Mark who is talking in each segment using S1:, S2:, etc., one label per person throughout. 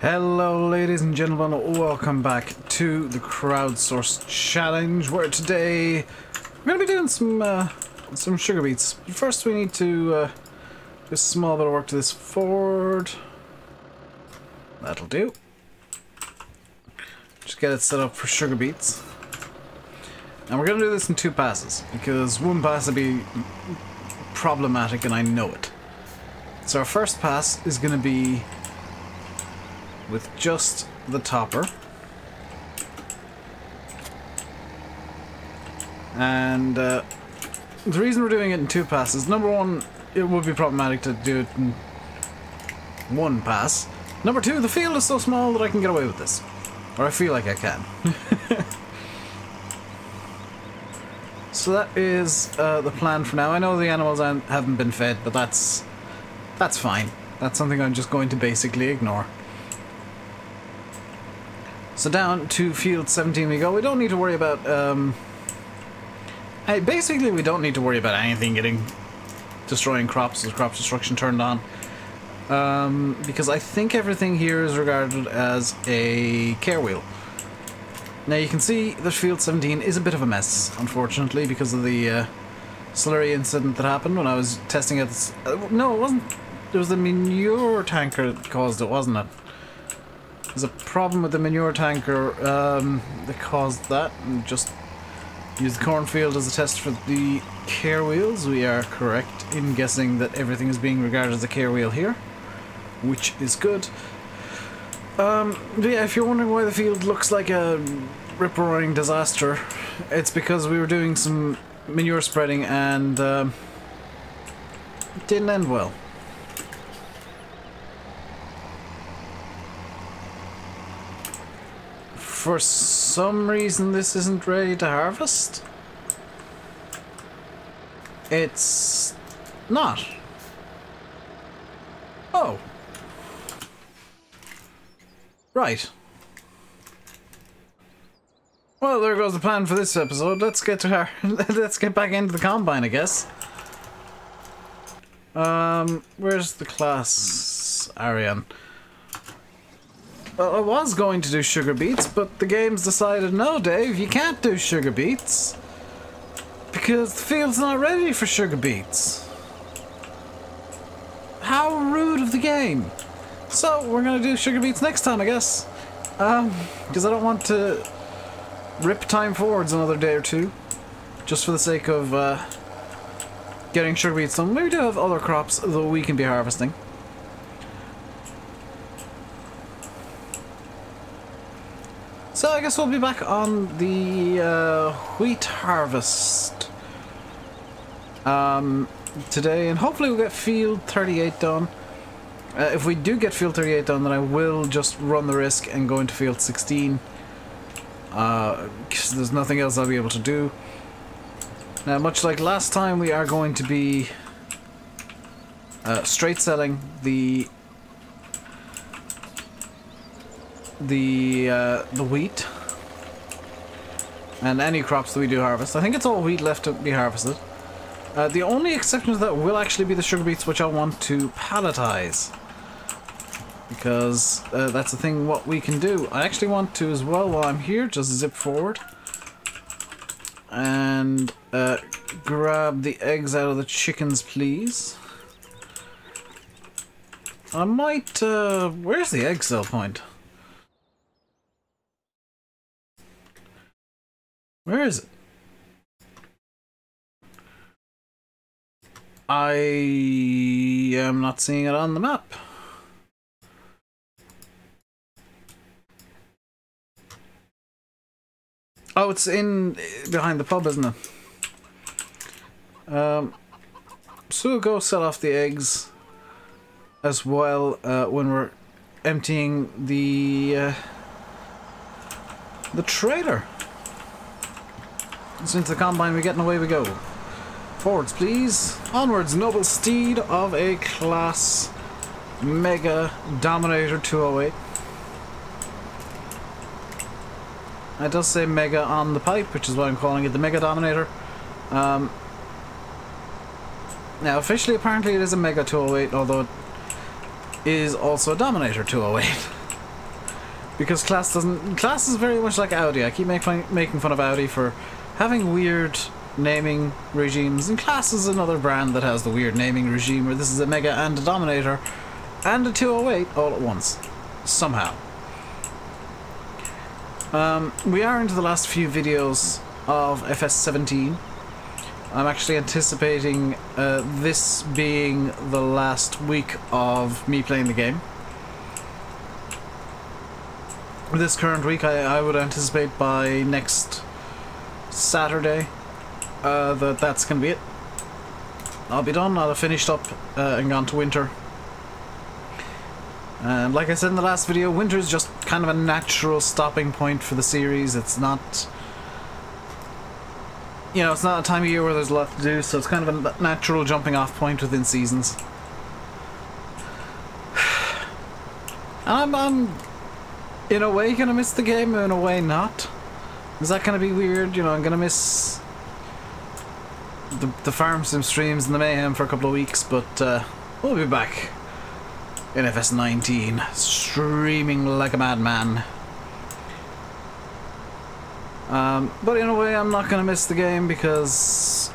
S1: Hello ladies and gentlemen, welcome back to the Crowdsourced challenge, where today we're going to be doing some sugar beets. First we need to do a small bit of work to this Ford. That'll do. Just get it set up for sugar beets. And we're going to do this in two passes, because one pass will be problematic and I know it. So our first pass is going to be with just the topper, and the reason we're doing it in two passes, number one, it would be problematic to do it in one pass. Number two, the field is so small that I can get away with this, or I feel like I can. So that is the plan for now. I know the animals haven't been fed, but that's fine. That's something I'm just going to basically ignore. So down to field 17 we go. We don't need to worry about basically we don't need to worry about anything destroying crops as crop destruction turned on, because I think everything here is regarded as a care wheel. Now you can see that field 17 is a bit of a mess, unfortunately, because of the slurry incident that happened when I was testing it. No, it wasn't. It was the manure tanker that caused it, wasn't it? There's a problem with the manure tanker that caused that, and just use the cornfield as a test for the care wheels. We are correct in guessing that everything is being regarded as a care wheel here, which is good. But yeah, if you're wondering why the field looks like a rip-roaring disaster, it's because we were doing some manure spreading and it didn't end well. For some reason this isn't ready to harvest. It's not. Oh. Right. Well, there goes the plan for this episode. Let's get back into the combine, I guess. Where's the class, Ariane? Well, I was going to do sugar beets, but the game's decided, no, Dave, you can't do sugar beets, because the field's not ready for sugar beets. How rude of the game. So, we're going to do sugar beets next time, I guess. Because I don't want to rip time forwards another day or two, just for the sake of getting sugar beets done. We do have other crops that we can be harvesting. So I guess we'll be back on the wheat harvest today, and hopefully we'll get field 38 done. If we do get field 38 done, then I will just run the risk and go into field 16, because there's nothing else I'll be able to do. Now, much like last time, we are going to be straight selling the wheat and any crops that we do harvest. I think it's all wheat left to be harvested. The only exception to that will actually be the sugar beets, which I want to palletize, because that's the thing what we can do. I actually want to, as well, while I'm here, just zip forward and grab the eggs out of the chickens, please. I might where's the egg sell point? Where is it? I am not seeing it on the map. Oh, it's in behind the pub, isn't it? So we'll go sell off the eggs as well when we're emptying the trailer. So into the combine we get, and away we go. Forwards, please. Onwards, noble steed of a class Mega Dominator 208. It does say Mega on the pipe, which is why I'm calling it the Mega Dominator. Now, officially, apparently it is a Mega 208, although it is also a Dominator 208. Because Class is very much like Audi. I keep making fun of Audi for having weird naming regimes, and Class is another brand that has the weird naming regime where this is a Mega and a Dominator and a 208 all at once. Somehow. We are into the last few videos of FS17. I'm actually anticipating this being the last week of me playing the game. This current week, I would anticipate by next Saturday that's going to be it. I'll be done, I'll have finished up and gone to winter. And like I said in the last video, winter is just kind of a natural stopping point for the series. It's not... You know, it's not a time of year where there's a lot to do, so it's kind of a natural jumping off point within seasons. And I'm in a way gonna miss the game, in a way not. Is that gonna be weird? You know, I'm gonna miss the farm sim streams and the mayhem for a couple of weeks, but we'll be back in FS19, streaming like a madman. But in a way I'm not gonna miss the game because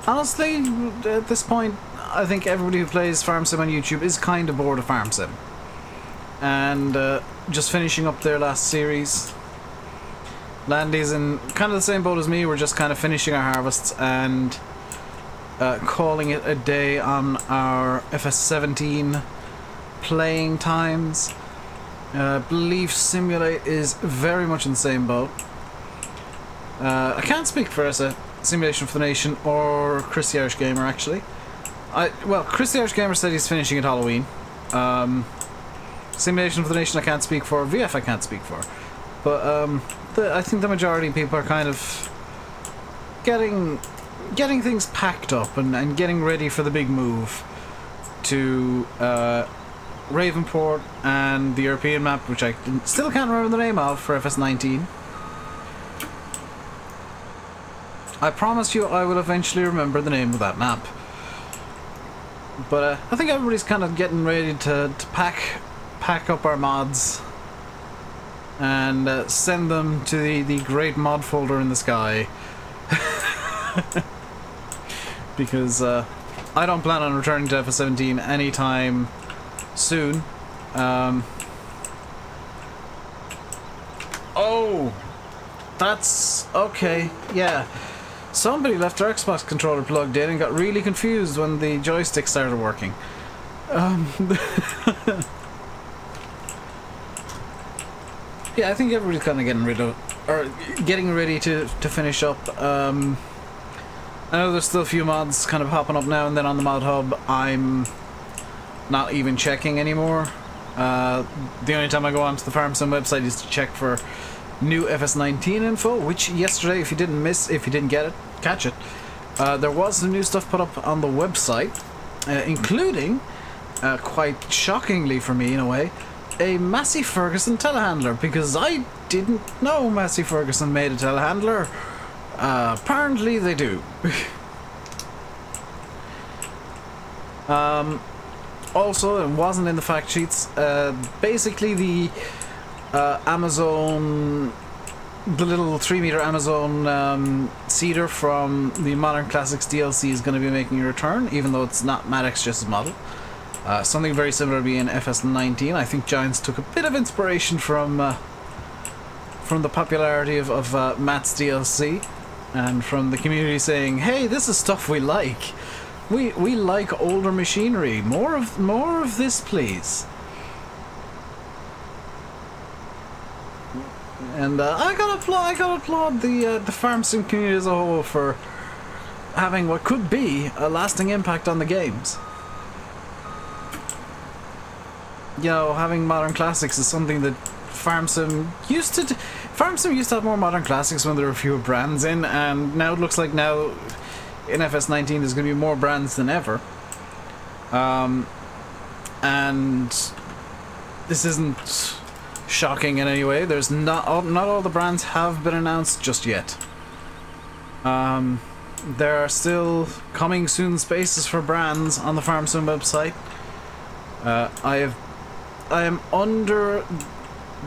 S1: honestly, at this point, I think everybody who plays farm sim on YouTube is kind of bored of farm sim. And just finishing up their last series. Landy's in kind of the same boat as me. We're just kind of finishing our harvests and calling it a day on our FS17 playing times. Believe Simulate is very much in the same boat. I can't speak for Simulation for the Nation or Chris the Irish Gamer actually. Well, Chris the Irish Gamer said he's finishing at Halloween. Simulation for the Nation I can't speak for, VF I can't speak for. But I think the majority of people are kind of getting things packed up and getting ready for the big move to Ravenport and the European map, which I still can't remember the name of for FS19. I promise you I will eventually remember the name of that map. But I think everybody's kind of getting ready to pack up our mods and send them to the great mod folder in the sky. Because I don't plan on returning to FS17 anytime soon. Oh, that's okay. Yeah, somebody left their Xbox controller plugged in and got really confused when the joystick started working. Yeah, I think everybody's kind of getting ready to finish up. I know there's still a few mods kind of popping up now and then on the mod hub. I'm not even checking anymore. The only time I go onto the Farm Sim website is to check for new FS19 info, which yesterday, if you didn't catch it, there was some new stuff put up on the website, including, quite shockingly for me in a way, a Massey Ferguson telehandler, because I didn't know Massey Ferguson made a telehandler. Apparently they do. Also, it wasn't in the fact sheets. Basically, the Amazon, the little 3-meter Amazon cedar from the Modern Classics DLC is going to be making a return, even though it's not Matt XJS's model. Something very similar to be in FS19. I think Giants took a bit of inspiration from the popularity of Matt's DLC, and from the community saying, "Hey, this is stuff we like. We like older machinery. More of this, please." And I gotta applaud the farm sim community as a whole for having what could be a lasting impact on the games. You know, having Modern Classics is something that Farm Sim used to have more Modern Classics when there were fewer brands in, and now it looks like now in FS19 there's going to be more brands than ever. And this isn't shocking in any way. There's not all the brands have been announced just yet. There are still coming soon spaces for brands on the Farm Sim website. I am under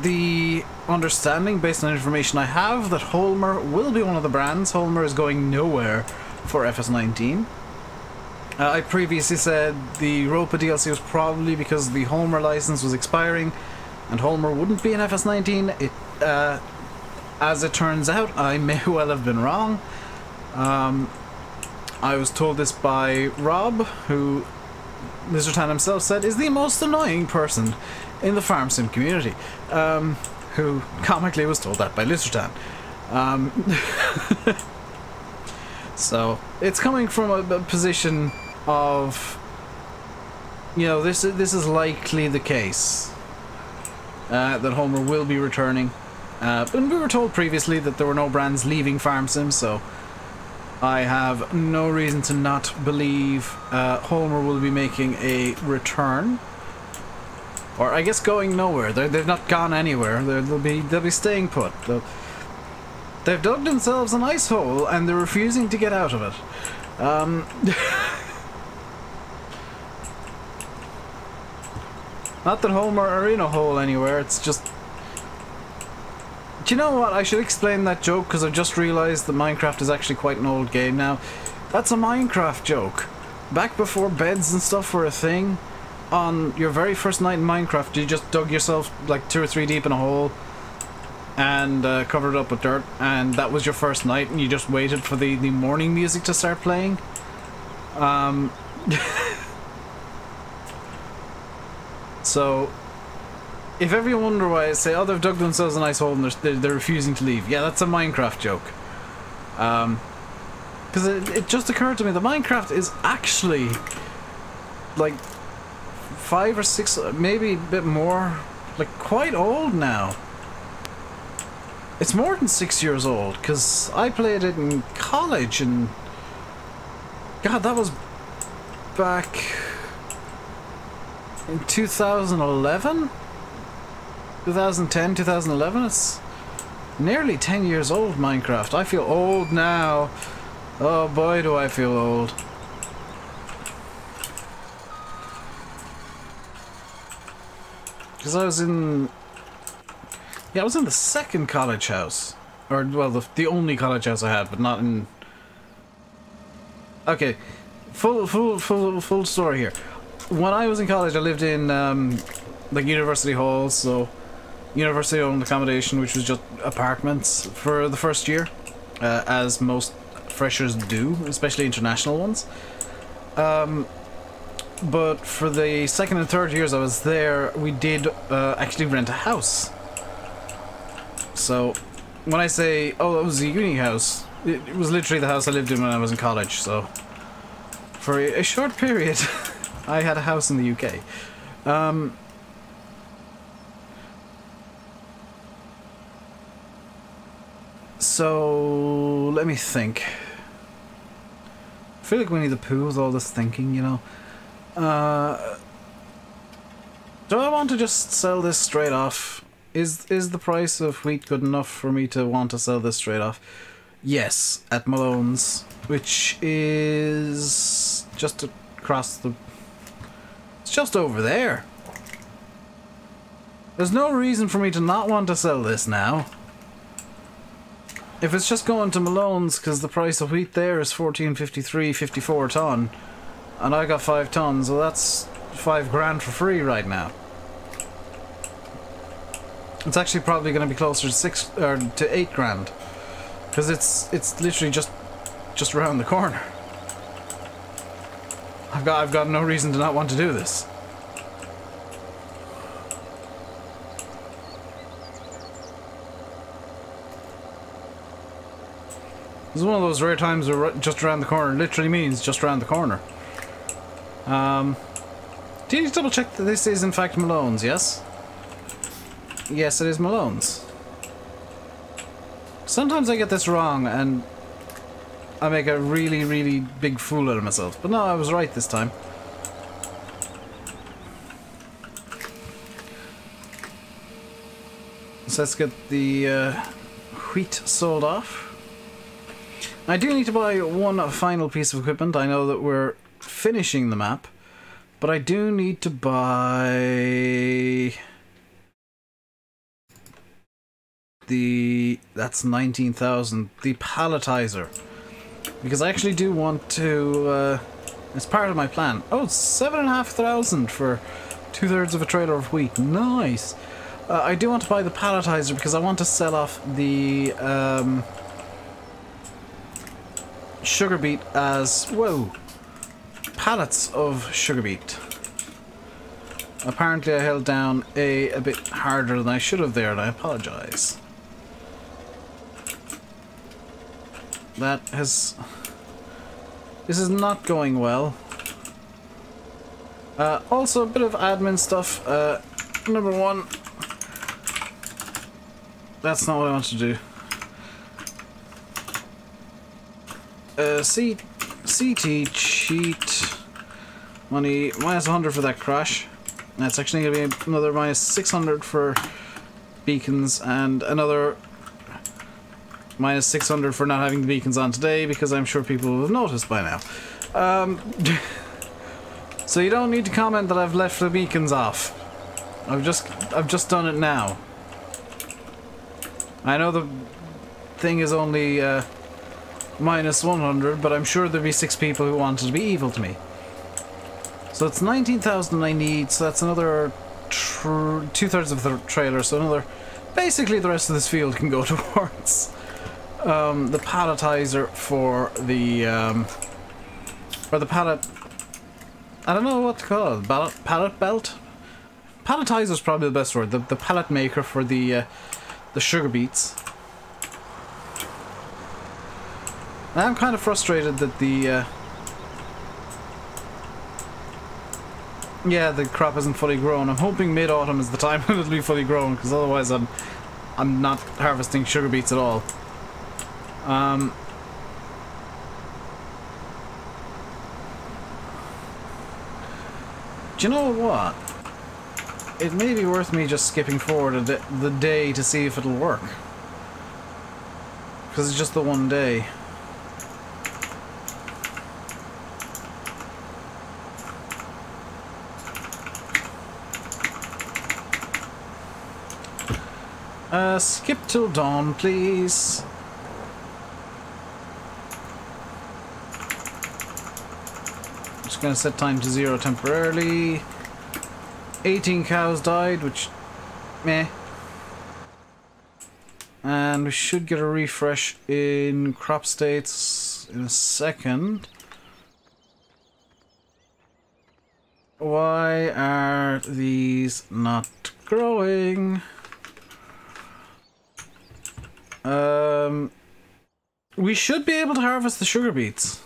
S1: the understanding, based on information I have, that Holmer will be one of the brands. Holmer is going nowhere for FS19. I previously said the Europa DLC was probably because the Holmer license was expiring and Holmer wouldn't be in FS19. As it turns out, I may well have been wrong. I was told this by Rob, who Lizardtan himself said is the most annoying person in the farm sim community, who comically was told that by Lizardtan. So it's coming from a position of, you know, this is likely the case, that Homer will be returning. But we were told previously that there were no brands leaving farm sims, so I have no reason to not believe Homer will be making a return, or I guess going nowhere. They've not gone anywhere. They'll be staying put. They've dug themselves an ice hole and they're refusing to get out of it. Not that Homer are in a hole anywhere. It's just. Do you know what? I should explain that joke because I've just realised that Minecraft is actually quite an old game now. That's a Minecraft joke. Back before beds and stuff were a thing, on your very first night in Minecraft, you just dug yourself like 2 or 3 deep in a hole and covered it up with dirt, and that was your first night, and you just waited for the morning music to start playing. So, if ever you wonder why I say, oh, they've dug themselves a nice hole and they're refusing to leave, yeah, that's a Minecraft joke. Because it just occurred to me that Minecraft is actually like 5 or 6, maybe a bit more, like quite old now. It's more than 6 years old, because I played it in college, and God, that was back in 2011? 2010, 2011? It's nearly 10 years old, Minecraft. I feel old now. Oh boy, do I feel old. Because I was in... Yeah, I was in the second college house. Or, well, the only college house I had, but not in... Okay, full story here. When I was in college, I lived in, like, university halls, so... University-owned accommodation, which was just apartments for the first year, as most freshers do, especially international ones. But for the second and third years I was there, we did actually rent a house. So when I say, oh, it was a uni house, it was literally the house I lived in when I was in college. So for a short period, I had a house in the UK. So let me think. I feel like Winnie the Pooh with all this thinking, you know. Do I want to just sell this straight off? Is the price of wheat good enough for me to want to sell this straight off? Yes, at Malone's, which is just across the... It's just over there. There's no reason for me to not want to sell this now. If it's just going to Malone's because the price of wheat there is 14.53.54 a ton, and I got 5 tons, well, that's 5 grand for free right now. It's actually probably going to be closer to 6 or to 8 grand, because it's literally just around the corner. I've got no reason to not want to do this. It's one of those rare times where just around the corner literally means just around the corner. Do you need to double check that this is in fact Malone's, yes? Yes, it is Malone's. Sometimes I get this wrong and I make a really, really big fool out of myself. But no, I was right this time. So let's get the wheat sold off. I do need to buy one final piece of equipment. I know that we're finishing the map, but I do need to buy that's 19,000. The palletizer. Because I actually do want to, it's part of my plan. Oh, it's 7,500 for 2/3 of a trailer of wheat. Nice. I do want to buy the palletizer because I want to sell off the sugar beet as, whoa, pallets of sugar beet. Apparently I held down a bit harder than I should have there, and I apologize. This is not going well. Also a bit of admin stuff. Number one, that's not what I want to do. CT cheat money minus 100 for that crash. That's actually going to be another minus 600 for beacons, and another minus 600 for not having the beacons on today, because I'm sure people will have noticed by now. So you don't need to comment that I've left the beacons off. I've just done it now. I know the thing is only minus 100, but I'm sure there'd be 6 people who wanted to be evil to me. So it's 19,000 I need, so that's another 2/3 of the trailer, so another... Basically the rest of this field can go towards the palletizer for the pallet... I don't know what to call it. Pallet belt? Palletizer is probably the best word. The pallet maker for the sugar beets. I'm kind of frustrated that the crop isn't fully grown. I'm hoping mid-autumn is the time when it'll be fully grown, because otherwise I'm not harvesting sugar beets at all. Do you know what? It may be worth me just skipping forward the day to see if it'll work. Because it's just the one day. Skip till dawn, please. Just gonna set time to 0 temporarily. 18 cows died, which... meh. And we should get a refresh in crop states in a second. Why are these not growing? We should be able to harvest the sugar beets.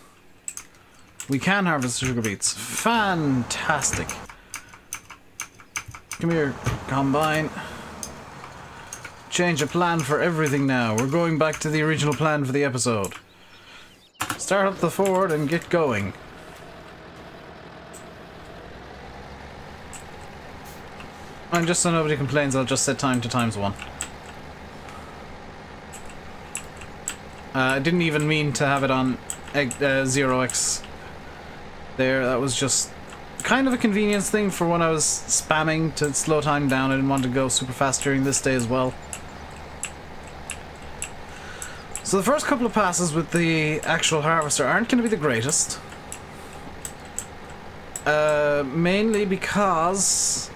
S1: We can harvest the sugar beets. Fantastic. Come here, combine. Change of plan for everything now. We're going back to the original plan for the episode. Start up the Ford and get going. And just so nobody complains, I'll just set time to ×1. I didn't even mean to have it on 0x there. That was just kind of a convenience thing for when I was spamming to slow time down. I didn't want to go super fast during this day as well. So the first couple of passes with the actual harvester aren't going to be the greatest. Mainly because...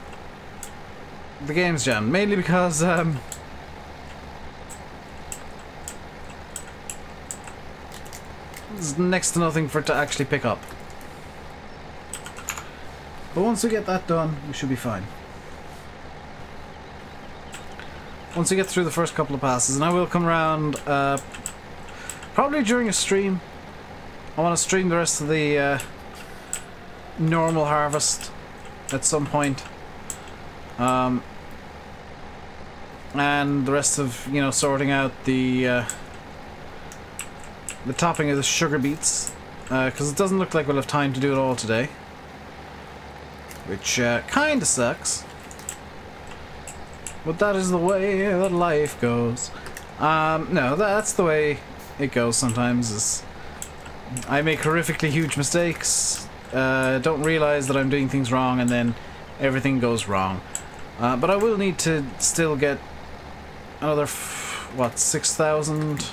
S1: the game's jammed. Mainly because... there's next to nothing for it to actually pick up. But once we get that done, we should be fine. Once we get through the first couple of passes, and I will come around probably during a stream. I want to stream the rest of the normal harvest at some point. And the rest of, you know, sorting out the topping of the sugar beets, because it doesn't look like we'll have time to do it all today, which kind of sucks, but that is the way that life goes. No, that's the way it goes sometimes. Is I make horrifically huge mistakes, don't realize that I'm doing things wrong, and then everything goes wrong. But I will need to still get another what, 6,000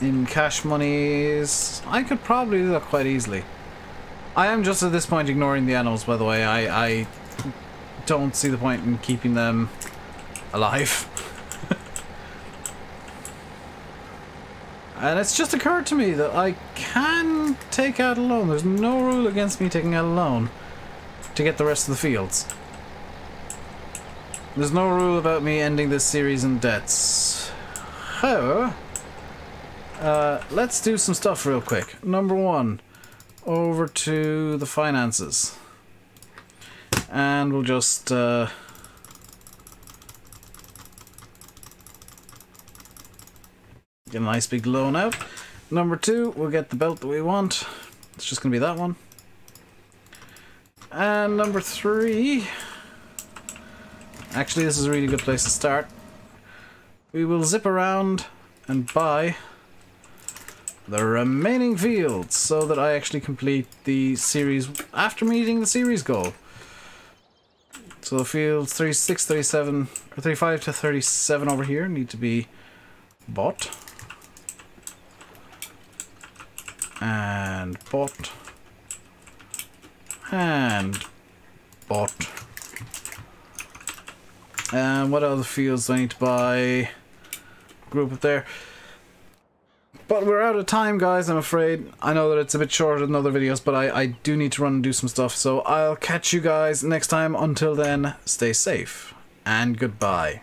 S1: in cash monies. I could probably do that quite easily. I am just at this point ignoring the animals, by the way. I don't see the point in keeping them alive. And it's just occurred to me that I can take out a loan. There's no rule against me taking out a loan to get the rest of the fields. There's no rule about me ending this series in debts. However, let's do some stuff real quick. Number one, over to the finances. And we'll just get a nice big loan out. Number two, we'll get the belt that we want. It's just going to be that one. And number three, actually this is a really good place to start. We will zip around and buy the remaining fields so that I actually complete the series after meeting the series goal. So the fields 36, 37, or 35 to 37 over here need to be bought. And bought. And bought. And what other fields do I need to buy? Group up there. But we're out of time, guys, I'm afraid. I know that it's a bit shorter than other videos, but I do need to run and do some stuff. So I'll catch you guys next time. Until then, stay safe and goodbye.